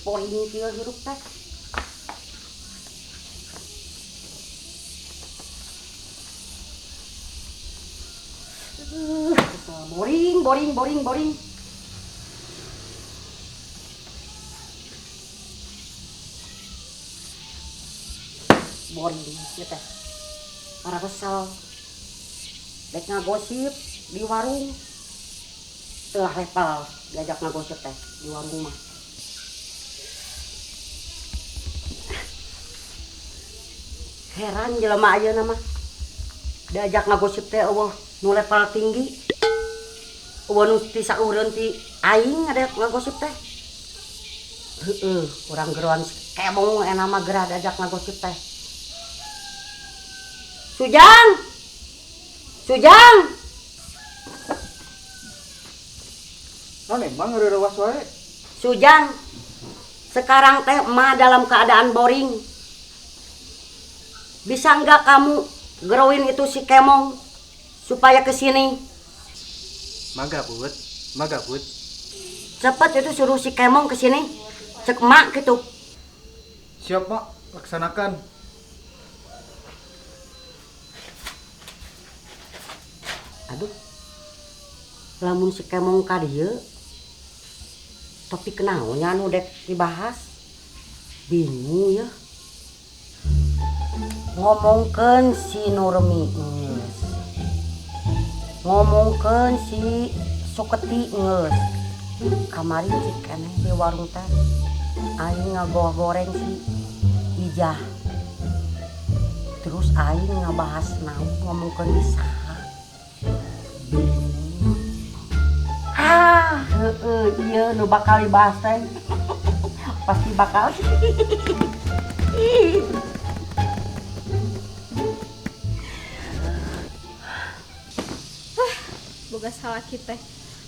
Poring kieu hirup teh. Boring. Boring kieu teh. Para kesel. Dek ngagosip di warung. Teu level diajak ngagosip teh di warung mah. Heran jelema ayeuna mah. Diajak ngagosip teh eueuh nu level tinggi. Eueuh nu ti saureun ti aing ada ngagosip teh. Heueuh, urang geroan kemong ena mah gerah diajak ngagosip teh. Sujang. Non emang ngeurewas wae. Sujang. Sekarang teh emak dalam keadaan boring. Bisa enggak kamu gerowin itu si Kemong supaya kesini? Magabut. Cepet itu suruh si Kemong kesini. Cek emak gitu. Siap, Mak. Laksanakan. Aduh. Lamun si Kemong ka dieu. Tapi kenaonnya anu dek dibahas. Bingung ya. Ngomongkeun si Nurmi geus. Ngomongkeun si Suketi geus. Kamari cik keneh di warung teh aing ngagoreng si Ijah. Terus aing ngabahas naon ngomongkeun di saha. Iya nu bakal dibahas teh. Pasti bakal. Boga salah kita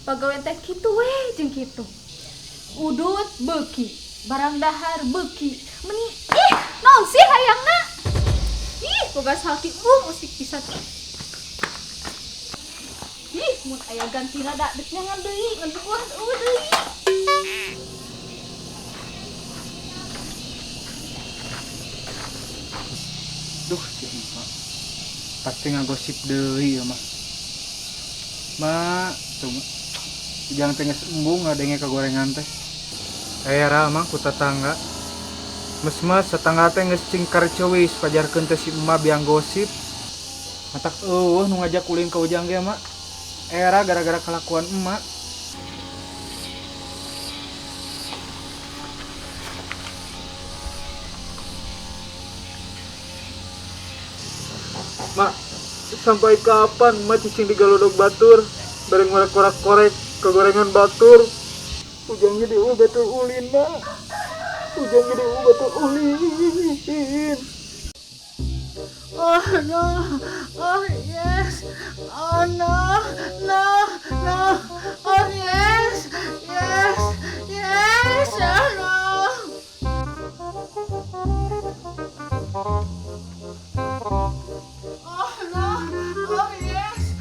pagawean teh kitu we jeung kitu udut beuki barang dahar beuki meni naon sih hayangna boga salah kitu musik pisan mun aya gantina da deuk nyangan deui ngan buah deui Duh, cik Mak. Pasti ngagosip deui ya, Mak. Mak, tuh Mak. Jangan tenges embung ngadenge kagorengan teh. Era mah ku tetangga. Mes-mes tetangga teh geus cingkar ceuwis pajarkeun teh si emak biang gosip. Matak nu ngajak ulin ka ujang ge, Mak. Era gara-gara kelakuan emak. Mak, sampai kapan emak cicing digalodog batur? Bareng korek-korek kegorengan batur. Ujang jadi betul ulin, Mak. Ujang jadi betul ulin. Oh no, oh yes, oh no, oh yes, oh no. Oh no, oh yes,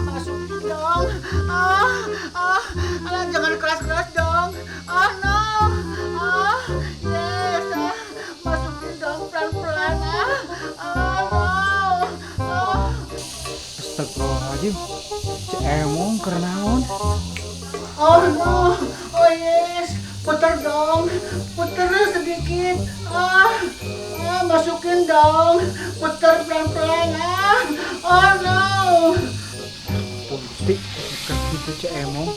masukin dong, alah jangan keras-keras dong, oh no, yes, masukin dong pelan-pelan, oh no, Astagfirullahaladzim, Cek Emong kerenaon. Oh no, oh yes, puter dong, puter sedikit, masukin dong, puter pelan-pelan, oh no. Pasti kan gitu Cek Emong,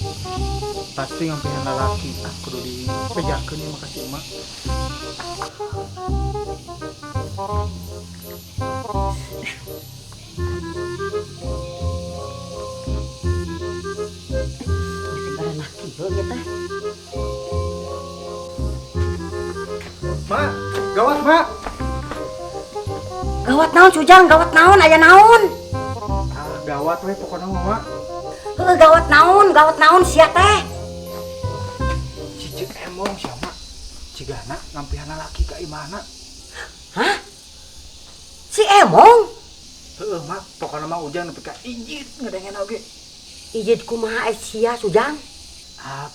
pasti ngampihan lalaki, kudu dipejakeun ya makasih emak. Mak, gawat Mak. Gawat naon Sujang, gawat naon aya naon? Gawat we pokona Mak. Heuh gawat naon sia teh? Cicik Emong sia Mak. Cigana ngampihan lalaki ka imahna. Hah? Si Emong? Heueuh Mak, pokona mah ujang nepi ka ijit ngedengen oge. Ijit kumaha sia Sujang?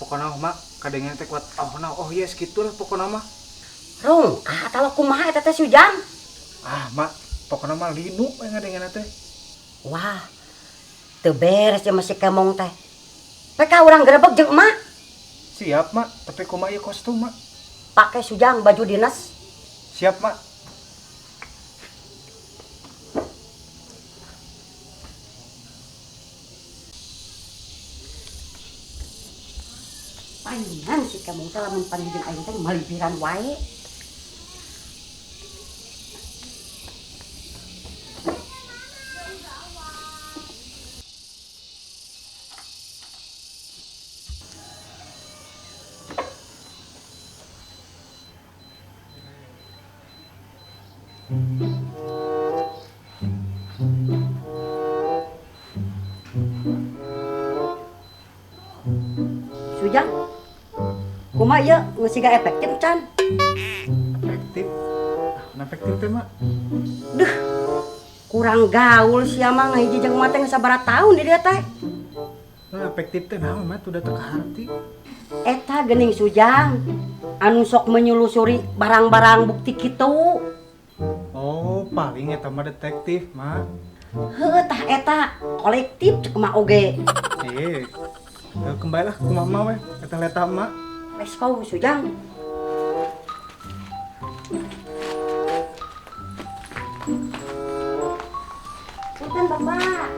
Pokona Mak kadengnya teh kuat oh yes gitulah pokoknya mah. Rung, atawa kumaha eta teh Sujang? Mak pokoknya mah linu ngadengna teh. Wah, teu beres ya masih kemong teh. Peka urang gerebek jeung emak. Siap mak, tapi kumaha ieu kostum mak? Pakai Sujang baju dinas. Siap mak. Palingan si kemong teh lamun panjang aing teh malibiran wae. Sujang, kumaha ieu geus siga efektif can? Efektif. Efektif teh mak. Duh, kurang gaul sia mah ngahiji jeung emak teh geus sabaraha taun di dieu teh. Efektif teh naon mak udah teka harti. Eta geuning Sujang, anu sok menyelusuri barang-barang bukti kitu. Oh, paling eta mah detektif mak. Heuh tah eta kolektif cek emak oge. Kembalilah ke mama weh, eta leta mak. Let's go Sujang. Punten Bapak.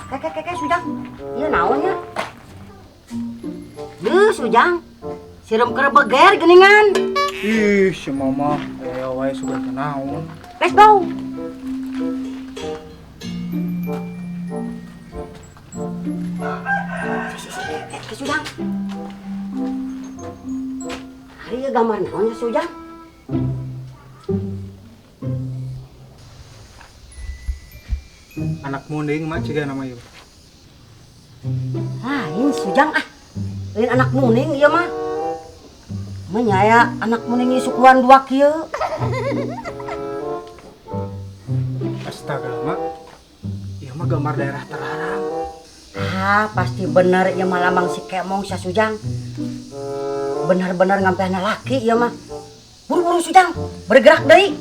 Kakek Sujang. Ieu naon nya? Sujang. Sirum kerebeger geuningan. Ih, si mama, wae sudah kenaun. Let's go. Sujang. Hari ieu gambar naon ya Sujang? Anak munding mak ciga nama ieu. Lain Sujang lain anak muning ieu mah. Menyaya anak muning sukuan dua kieu. Astaga mak, ieu mah gambar daerah terlarang. Pasti bener ieu mah lamang si Kemong sia Sujang. Bener-bener ngampehna laki ieu mah. Buru-buru Sujang, bergerak deui.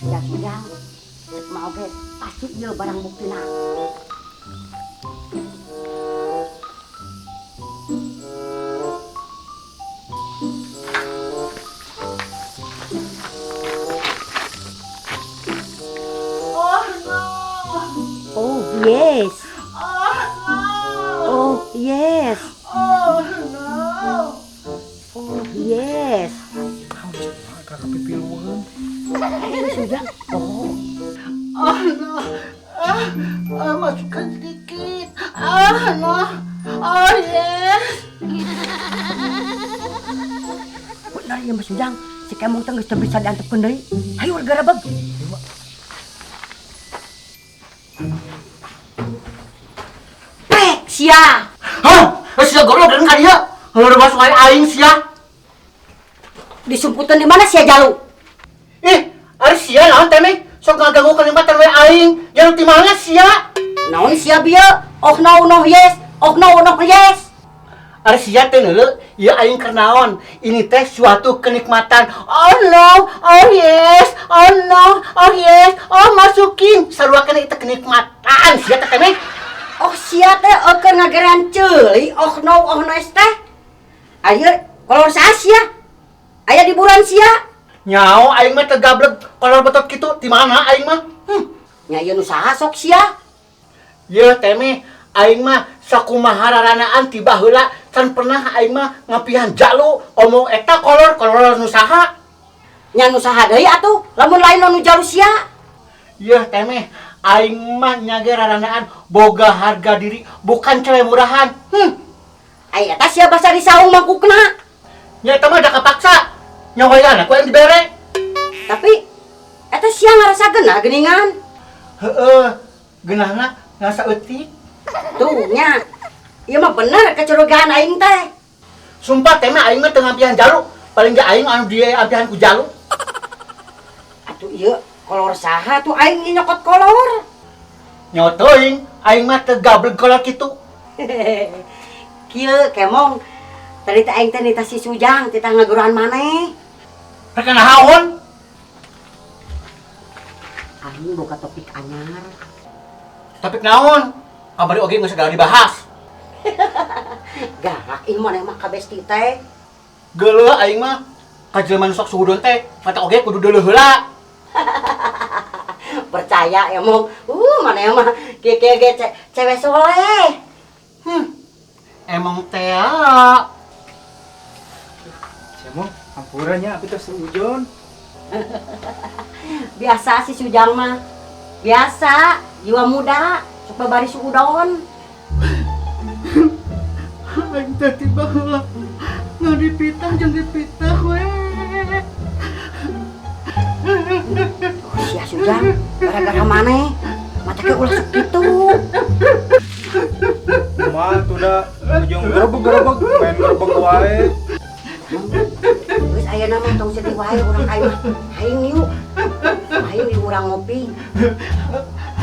Ya Sujang, cek mau ge pasti ieu barang buktina. Oh yes. Oh yes. Oh yes. Kakak pipiluan. Sujang. Oh. Masukkan sedikit. Oh yes. Bener ya Mas Sujang. Si Kemong teh geus teu bisa diantepkeun deui. Hayu gerebeg. Sia. Hah? Sia goblok dan ka dieu. Heureun masuk aing sia. Disumputan di mana sia jalu? Ari sia naon teh Meng? Sok ngaganggu kalimatan we aing. Jalu ti mana sia? Naon sia bieu? Oh no yes. Oh no yes. Ari sia teh neuleuh, ieu aing keur naon? Ini teh suatu kenikmatan. Oh no, oh yes, oh no, oh yes, oh masukin. Sarua kana itu kenikmatan sia teh Meng. Oh sia teh keur ngageran ceuli. Oh no yes teh. Ayeuna kolor saha sia? Aya di buran sia. Nyao aing mah teu gablek kolor betot kitu. Ti mana aing mah? Nya ieu nu saha sok sia? Ieu teh meh aing mah sakumaha raranaan ti baheula can pernah aing mah ngapihan jalu omong eta kolor nu saha. Nya nu saha deui atuh? Lamun lain nu jalu sia. Ieu teh meh aing mah nyage raranaan boga harga diri bukan cewek murahan. Aya eta sia basa disaung mangkukna. Nya eta mah da kapaksa. Nya hoyana ku yang dibere. Tapi eta sia ngarasa geuna geuningan. Heeh, geunahna ngasa eutik. Tuh nya. Ieu mah bener kecurigaan aing teh. Sumpah teh mah aing mah teu ngampihan jaluk. Paling ge aing anu dia ampihan ku jaluk. Atuh ieu kolor saha tuh aing ieu nyokot kolor. Nyaho teuing, aing mah teu gablek kolor kitu. Kieu kemong. Tadi teh aing teh nita si Sujang tita ngaguruan maneh. Rek nahaon? Aing boga topik anyar. Topik naon? Kamari oge geus segala dibahas. Galak ieu maneh mah ka besti teh. Geuleuh aing mah ka jelema nu sok suhudon teh, mata oge kudu deuleuh heula. Percaya emong. Maneh mah kieu ge cewek soleh. Emang teh Cemong, ampurannya api teh seujon. Biasa si Sujang mah. Biasa, jiwa muda, sok babari suudon. aing teh tiba heula ngadipitah jeung dipitah we. Sia Sujang, gara-gara maneh. Mata ke ulah sok kitu. Kumaha tuh da ujung gerebek main gerebek wae. Geus ayeuna mah tong sedih wae urang aing mah. Aing yuk. Aing di urang ngopi.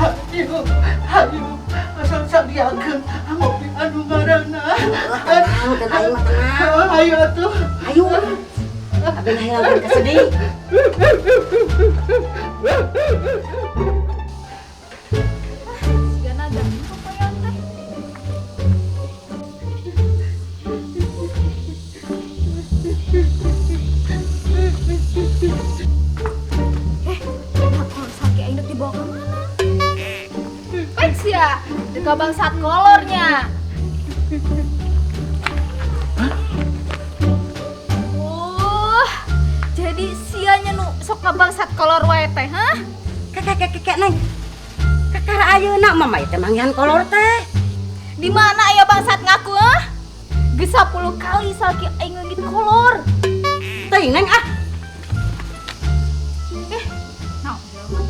Hayu, asal sadiakeun ngopi anu ngaranna. Tenang, aing mah tenang. Hayu atuh. Ayo. Abi ngahilangkeun kasedih. Siga naga popoyan teh. Nah kalau sakit aing dibawa ke mana? Fix ya, di bangsat kolornya. Jadi sianya nu sok bangsat kolor wae teh, hah? Kakek neng. Kakara ayeuna mah mah teh manggihan kolor teh. Di mana aya bangsat ngaku, hah? Geus 10 kali sakit aing ngeungit kolor. Teuing neng ah. Naon jelema?